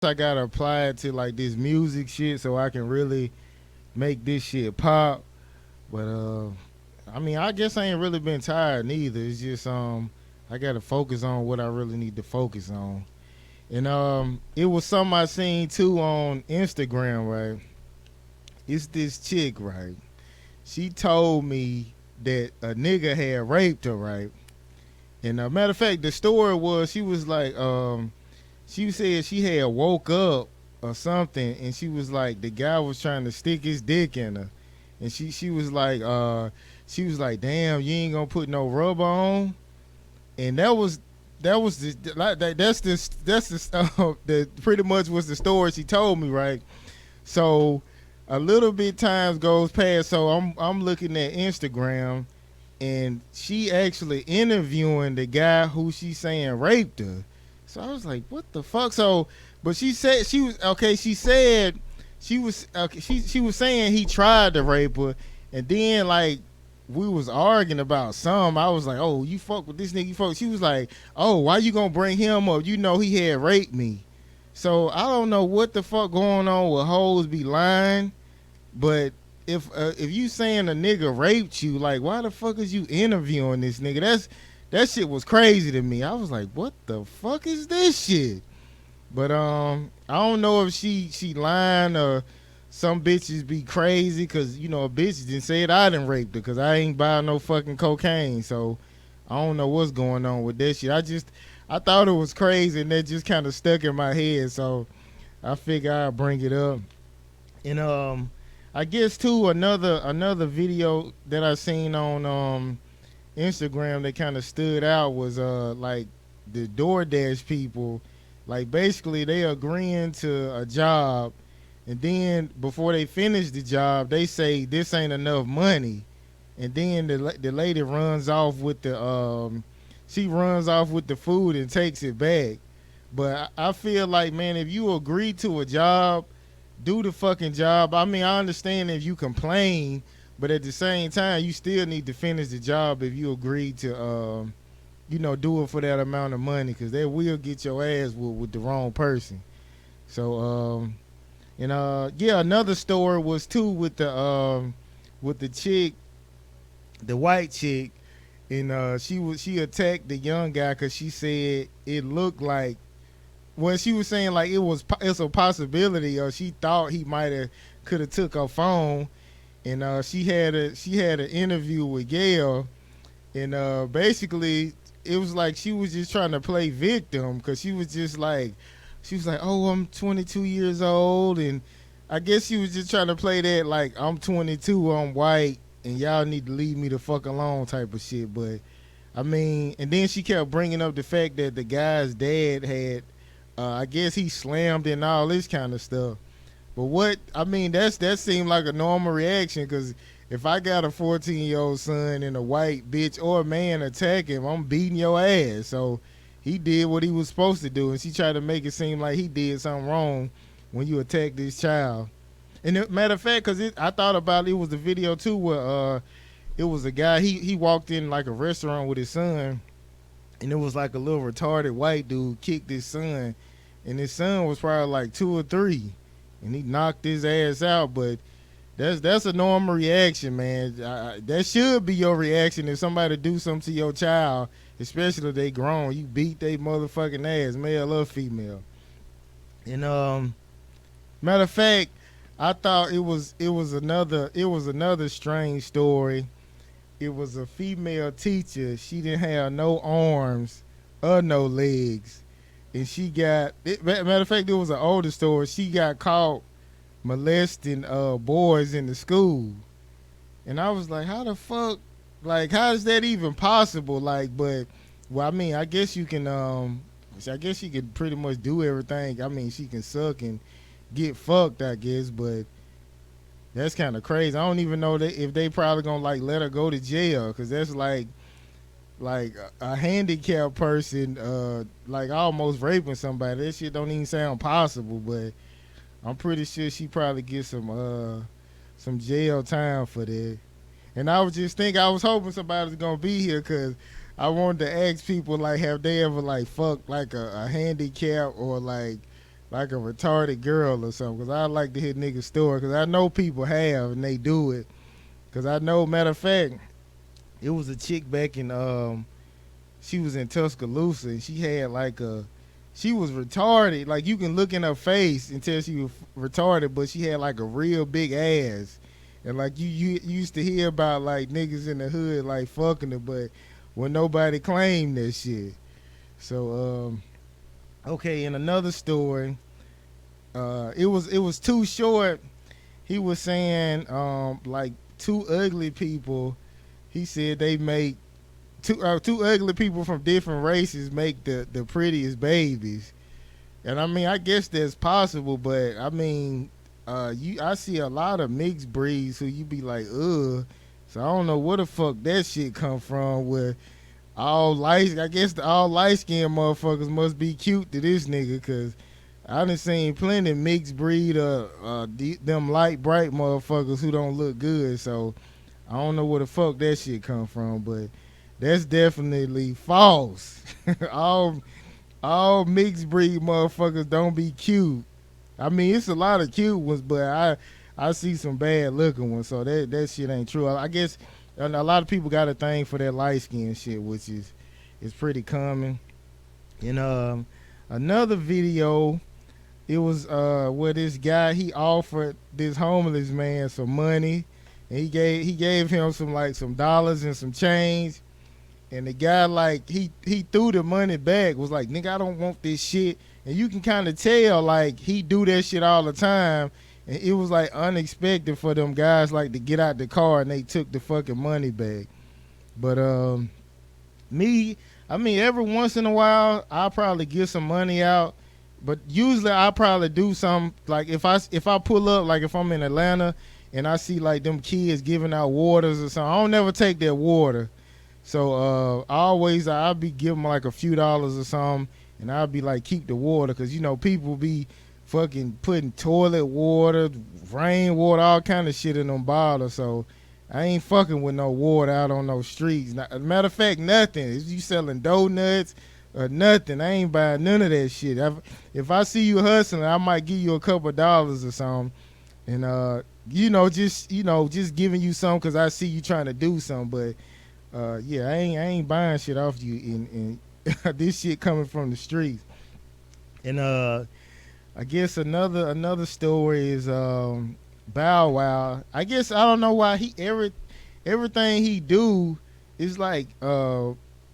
I gotta apply it to like this music shit so I can really make this shit pop. But I mean, I guess I ain't really been tired neither. It's just I gotta focus on what I really need to focus on. And it was something I seen too on Instagram, right? It's this chick, right? She told me that a nigga had raped her, right? And matter of fact, the story was she was like, she said she had woke up or something, and she was like, the guy was trying to stick his dick in her, and she was like, damn, you ain't gonna put no rubber on, and that was the like that's the the pretty much was the story she told me, right? So a little bit times goes past, so I'm looking at Instagram, and she actually interviewing the guy who she saying raped her. So I was like, what the fuck? So, but she said she was okay. She said she was okay. She was saying he tried to rape her, and then like we was arguing about some. I was like, oh, you fuck with this nigga, you fuck. She was like, oh, why you gonna bring him up? You know he had raped me. So I don't know what the fuck going on with hoes be lying, but if you saying a nigga raped you, like why the fuck is you interviewing this nigga? That shit was crazy to me. I was like, what the fuck is this shit? But I don't know if she lying or some bitches be crazy because you know a bitch didn't say it. I didn't rape her because I ain't buying no fucking cocaine. So I don't know what's going on with that shit. I thought it was crazy and that just kind of stuck in my head. So I figure I'll bring it up. And I guess too another video that I seen on Instagram that kind of stood out was like the DoorDash people, like basically they agreeing to a job, and then before they finish the job, they say this ain't enough money, and then the lady runs off with the she runs off with the food and takes it back. But I feel like, man, if you agree to a job, do the fucking job. I mean, I understand if you complain, but at the same time, you still need to finish the job if you agree to, do it for that amount of money, because that will get your ass whooped with the wrong person. So, yeah, another story was too with the chick, the white chick, and she attacked the young guy because she said it looked like, well, she was saying like it's a possibility, or she thought he might have could have took her phone, and she had an interview with Gail, and basically it was like she was just trying to play victim because she was like, oh, I'm 22 years old, and I guess she was just trying to play that like I'm 22, I'm white, and y'all need to leave me the fuck alone type of shit. But I mean, and then she kept bringing up the fact that the guy's dad had, I guess he slammed and all this kind of stuff. But what I mean, that seemed like a normal reaction because if I got a 14-year-old son and a white bitch or a man attack him, I'm beating your ass. So he did what he was supposed to do, and she tried to make it seem like he did something wrong when you attack this child. And matter of fact, because I thought about it, it was the video too where it was a guy, he walked in like a restaurant with his son, and it was like a little retarded white dude kicked his son, and his son was probably like 2 or 3, and he knocked his ass out. But that's a normal reaction, man. That should be your reaction if somebody do something to your child, especially if they grown. You beat they motherfucking ass, male or female. And matter of fact, I thought it was another strange story. It was a female teacher. She didn't have no arms or no legs, and matter of fact, it was an older story. She got caught molesting boys in the school, and I was like, how the fuck, like how is that even possible? Like, but well, I mean, I guess you can I guess she could pretty much do everything. I mean, she can suck and get fucked, I guess, but that's kind of crazy. I don't even know if they probably gonna like let her go to jail, because that's like a handicapped person like almost raping somebody. That shit don't even sound possible, but I'm pretty sure she probably get some jail time for that. And I was hoping somebody was gonna be here because I wanted to ask people like, have they ever like fucked like a handicap or like like a retarded girl or something. Cause I like to hear niggas' story. Cause I know people have and they do it. Cause I know, matter of fact, it was a chick back in she was in Tuscaloosa and she had like she was retarded. Like you can look in her face and tell she was retarded, but she had like a real big ass. And like you used to hear about like niggas in the hood like fucking her, but when nobody claimed that shit. So okay, in another story, it was Too Short. He was saying like two ugly people. He said they make two ugly people from different races make the prettiest babies. And I mean, I guess that's possible, but I mean, I see a lot of mixed breeds who you be like, ugh. So I don't know where the fuck that shit come from. Where I guess the all light skinned motherfuckers must be cute to this nigga, cause I done seen plenty mixed breed them light bright motherfuckers who don't look good. So I don't know where the fuck that shit come from, but that's definitely false. all mixed breed motherfuckers don't be cute. I mean, it's a lot of cute ones, but I see some bad looking ones, so that shit ain't true. I guess a lot of people got a thing for that light skin shit, which is pretty common. And another video, it was where this guy, he offered this homeless man some money, and he gave him some dollars and some change. And the guy, like, he threw the money back, was like, nigga, I don't want this shit. And you can kind of tell, like, he do that shit all the time. And it was, like, unexpected for them guys, like, to get out the car and they took the fucking money back. But I mean, every once in a while, I'll probably give some money out. But usually I'll probably do something, like, if I pull up, like, if I'm in Atlanta and I see, like, them kids giving out waters or something, I don't never take their water. So I'll be giving like a few dollars or something, and I'll be like, keep the water, because you know people be fucking putting toilet water, rain water, all kind of shit in them bottles. So I ain't fucking with no water out on those streets. Matter of fact, nothing. If you selling donuts or nothing, I ain't buying none of that shit. If I see you hustling, I might give you a couple dollars or something, and just giving you some because I see you trying to do something, but. Yeah, I ain't buying shit off you in this shit coming from the streets. And I guess another story is Bow Wow. I guess I don't know why everything he do is like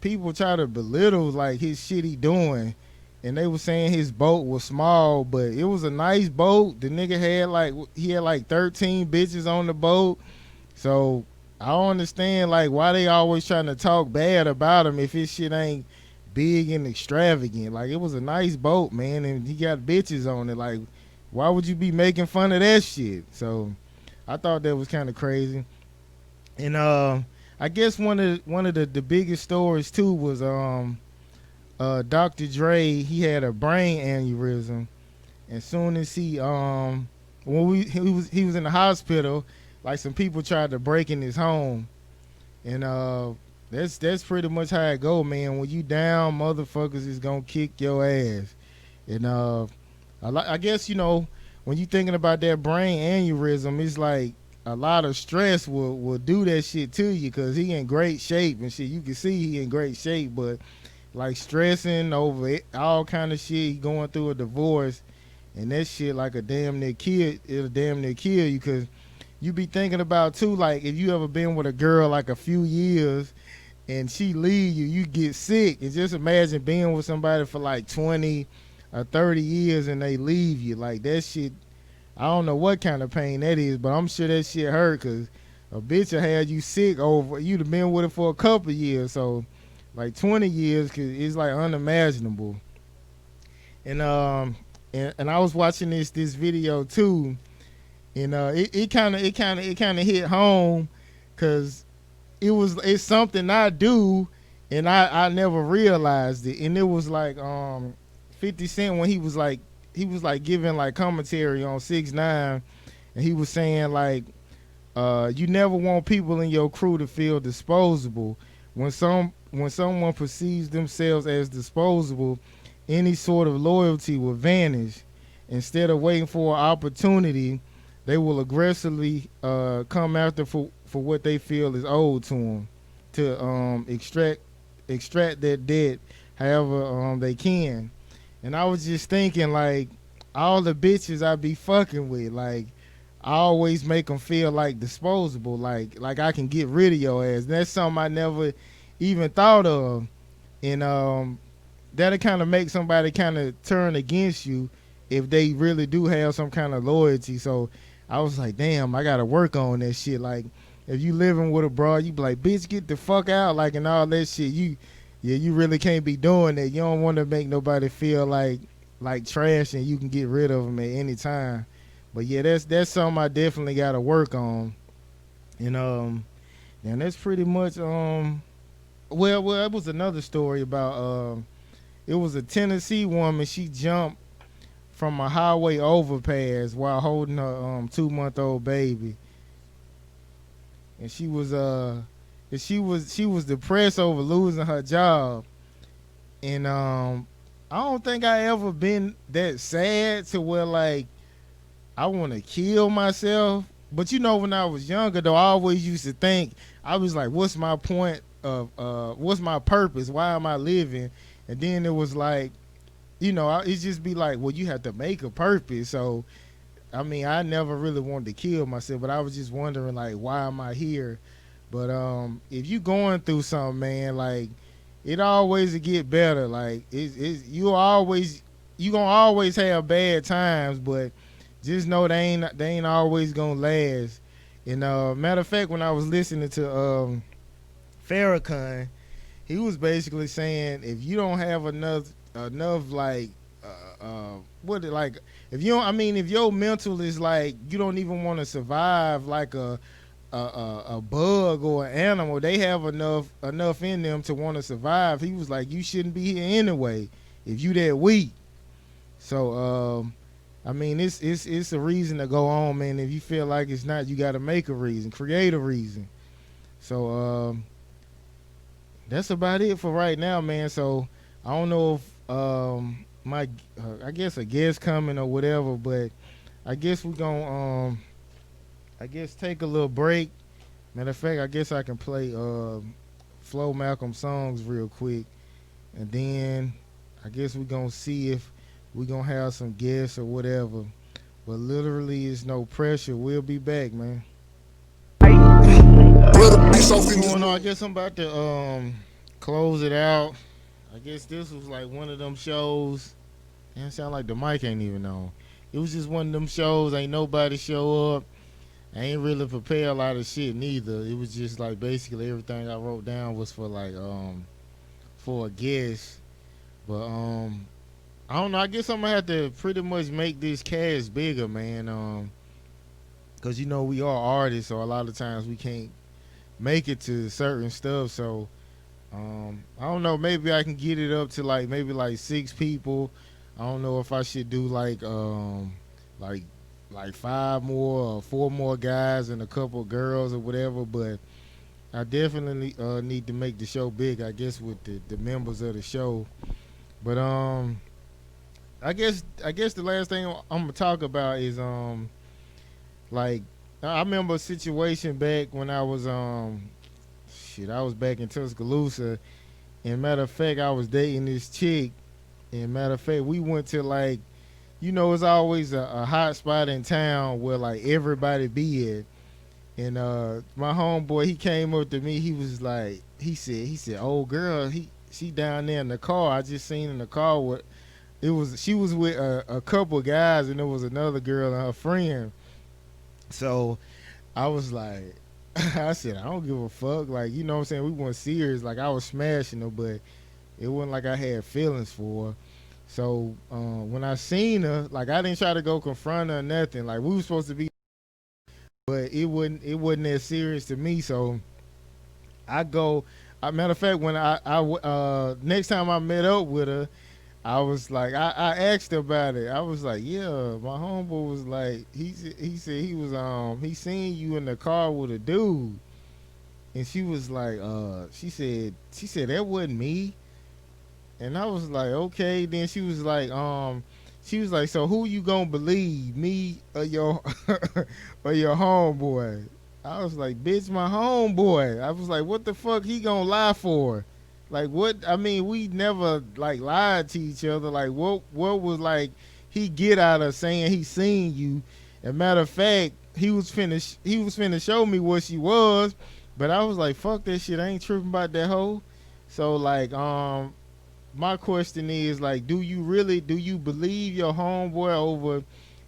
people try to belittle like his shit he doing. And they were saying his boat was small, but it was a nice boat. The nigga had like 13 bitches on the boat. So I don't understand like why they always trying to talk bad about him if his shit ain't big and extravagant. Like it was a nice boat, man, and he got bitches on it. Like why would you be making fun of that shit? So I thought that was kind of crazy. And I guess one of the biggest stories too was Dr. Dre. He had a brain aneurysm, and soon as he was in the hospital. Like some people tried to break in his home, and that's pretty much how it go, man. When you down, motherfuckers is gonna kick your ass. And I guess when you thinking about that brain aneurysm, it's like a lot of stress will do that shit to you, cause he in great shape and shit. You can see he in great shape, but like stressing over it, all kind of shit. He going through a divorce, and that shit like it'll damn near kill you, cause you be thinking about too, like if you ever been with a girl like a few years and she leave you, you get sick. And just imagine being with somebody for like 20 or 30 years and they leave you. Like that shit, I don't know what kind of pain that is, but I'm sure that shit hurt, because a bitch will have you sick over, you'd have been with her for a couple of years. So like 20 years, cause it's like unimaginable. And I was watching this video too. And it kind of hit home, cause it's something I do, and I never realized it. And it was like 50 Cent when he was like giving like commentary on 6ix9ine, and he was saying like you never want people in your crew to feel disposable. When someone perceives themselves as disposable, any sort of loyalty will vanish. instead of waiting for an opportunity, they will aggressively come after for what they feel is owed to them to extract that debt however they can. And I was just thinking, like, all the bitches I be fucking with, like, I always make them feel like disposable, like I can get rid of your ass. And that's something I never even thought of. And that'll kind of make somebody kind of turn against you if they really do have some kind of loyalty. So I was like, damn, I gotta work on that shit. Like, if you living with a broad, you be like, bitch, get the fuck out, like, and all that shit. You really can't be doing that. You don't want to make nobody feel like trash, and you can get rid of them at any time. But yeah, that's something I definitely gotta work on. And and that's pretty much well, it was another story about it was a Tennessee woman. She jumped from a highway overpass while holding her 2-month-old baby, and she was depressed over losing her job. And I don't think I ever been that sad to where, like, I want to kill myself. But you know, when I was younger, though, I always used to think, I was like, what's my point of what's my purpose? Why am I living? And then it was like, it just be like, well, you have to make a purpose. So I mean, I never really wanted to kill myself, but I was just wondering, like, why am I here? But if you going through something, man, like, it always get better. Like, you gonna always have bad times, but just know they ain't always gonna last. And matter of fact, when I was listening to Farrakhan, he was basically saying, if you don't have enough like what like, if you don't, I mean, if your mental is like, you don't even want to survive like a bug or an animal, they have enough in them to want to survive. He was like, you shouldn't be here anyway if you that weak. So I mean, it's a reason to go on, man. If you feel like it's not, you got to make a reason, create a reason. So that's about it for right now, man. So I don't know if my I guess a guest coming or whatever, but I guess we're gonna I guess take a little break. Matter of fact, I guess I can play Flo Malcolm songs real quick, and then I guess we're gonna see if we're gonna have some guests or whatever. But literally, it's no pressure. We'll be back, man. What's going on? I guess I'm about to close it out. I guess this was like one of them shows. It sound like the mic ain't even on. It was just one of them shows. Ain't nobody show up. I ain't really prepare a lot of shit neither. It was just like basically everything I wrote down was for like for a guest. But I don't know. I guess I'm gonna have to pretty much make this cast bigger, man. Cause we are artists, so a lot of times we can't make it to certain stuff. So I don't know. Maybe I can get it up to like maybe like 6 people. I don't know if I should do like 5 more or 4 more guys and a couple of girls or whatever. But I definitely need to make the show big, I guess, with the members of the show. But I guess the last thing I'm gonna talk about is like, I remember a situation back when I was I was back in Tuscaloosa, and matter of fact, I was dating this chick, and matter of fact, we went to like, it's always a hot spot in town where like everybody be at. And my homeboy, he came up to me, he was like, he said, old girl, she down there in the car. I just seen in the car what she was with a couple guys, and there was another girl and her friend. So I was like, I said, I don't give a fuck. Like, you know what I'm saying? We weren't serious. Like, I was smashing her, but it wasn't like I had feelings for her. So when I seen her, like, I didn't try to go confront her or nothing. Like, we were supposed to be, but it wasn't that serious to me. So I go. Matter of fact, when I next time I met up with her, I was like, I asked her about it. I was like, yeah, my homeboy was like, he said he was he seen you in the car with a dude, and she was like, she said that wasn't me, and I was like, okay. Then she was like, She was like, so who you gonna believe, me or your or your homeboy? I was like, bitch, my homeboy. I was like, what the fuck he gonna lie for? Like what? I mean, we never like lied to each other. Like what was like he get out of saying he seen you? And matter of fact, he was finna show me what she was, but I was like, fuck that shit. I ain't tripping about that hoe. So like my question is like, do you believe your homeboy over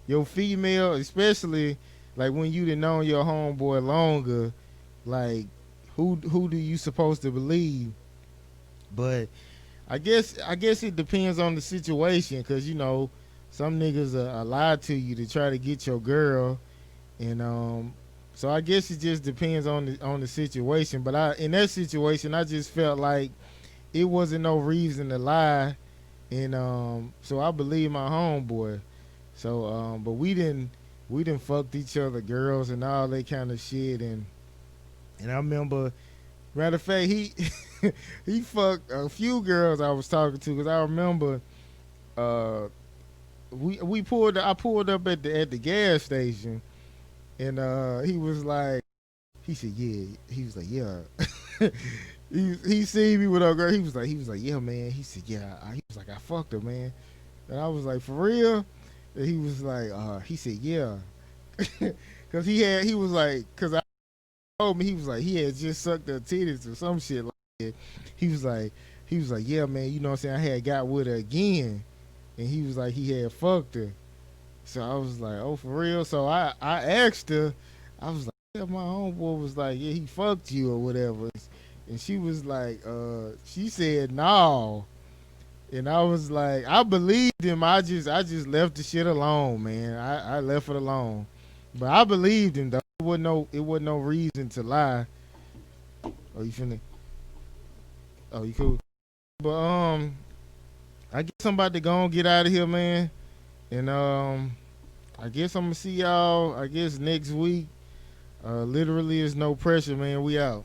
your female, especially like when you done known your homeboy longer? Like, who do you supposed to believe? But I guess it depends on the situation, cause some niggas lie to you to try to get your girl, and so I guess it just depends on the situation. But in that situation, I just felt like it wasn't no reason to lie, and so I believe my homeboy. So but we didn't fucked each other girls and all that kind of shit, and I remember, matter of fact, he he fucked a few girls I was talking to, because I remember uh I pulled up at the gas station, and he said, yeah. He was like, yeah. he seen me with a girl. He was like, yeah, man. He said, yeah. He was like, I fucked her, man. And I was like, for real? And he was like, he said, yeah. Cause he was like, cause I told me, he was like, he had just sucked her titties or some shit like that. He was like, yeah, man. You know what I'm saying? I had got with her again, and he was like, he had fucked her. So I was like, oh, for real? So I asked her. I was like, yeah, my homeboy was like, yeah, he fucked you or whatever. And she was like, she said no. And I was like, I believed him. I just left the shit alone, man. I left it alone. But I believed him though. It wasn't no reason to lie. Oh, you finna? Oh, you cool? But I guess I'm about to go and get out of here, man. And I guess I'm gonna see y'all. I guess next week. Literally, is no pressure, man. We out.